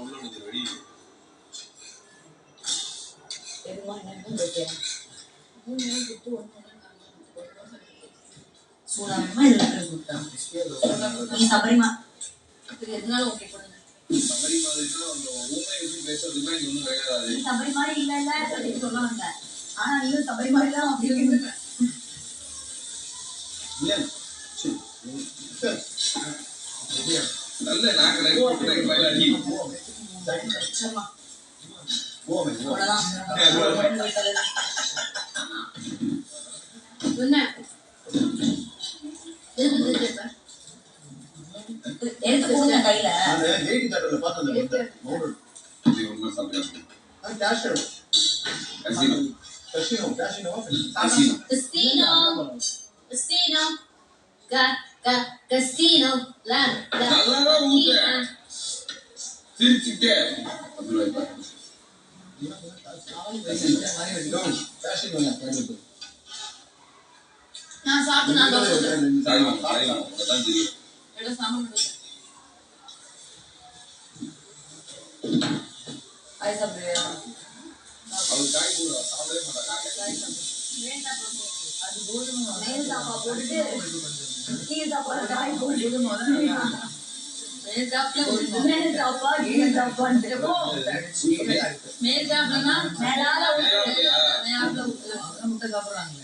உள்ள நிக்கிற வெடி எதுமா என்ன கேட்கிறேன் 3 நாள் விட்டு 1 சூடாம இல்ல சுத்தம் நீ சபரிமா இது எதனால ஓகே பண்ணுங்க சபரி மாதிரினா அந்த ஊமை எப்படி பேசுறதுன்னா இங்க ஒண்ணும் வேகாது சபரி மாதிரி இல்ல அப்படி சொல்ல வந்த ஆனா நீ சபரி மாதிரி தான் அப்படி இருக்கு ஏன் நல்ல நாக்கலை போட்டு பைல அடி சர்மா ஓமே அவ்வளவுதான் என்ன எடுத்து போங்க கையில அந்த ஹேடி தட்டல பார்த்தல மௌன இது ஒண்ணு சாப்பிடுங்க கேஷோ Casino Casino la நல்லா ஊத்து சிரிச்சிட்டே அப்துல்லா இப்ப நான் சாப்பிட்டு நான் சொல்றேன் சாரி தான் தெரியும் எட சாமன் ஐ சாப்பிடுறியா அது காய் கூட சாப்பிடவே மாட்டாங்க வேண்டாம் அது கோதுமை மேல் சாப்பா போட்டுட்டு கீழ சாப்பால காய் போட்டு முதல்ல மேல் சாப்பில மேல் சாப்பா கீழ சாப்பான்னு மேல் சாப்பிலனா மேலால மேலால முட்டை சாப்பிடுறாங்க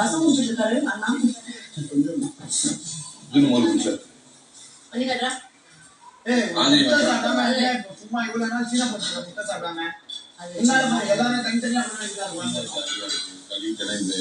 ரசம் ஊத்திட்டாரு அண்ணா இது மோர் குடிச்சா பண்ணி காட்றா ஆந்திரி சும்மா இவ்வளவு நாள் சீனா போட்டு முட்டை சாப்பிடாம எல்லாரும் தனித்தனியா கழிவுத்தனை இந்த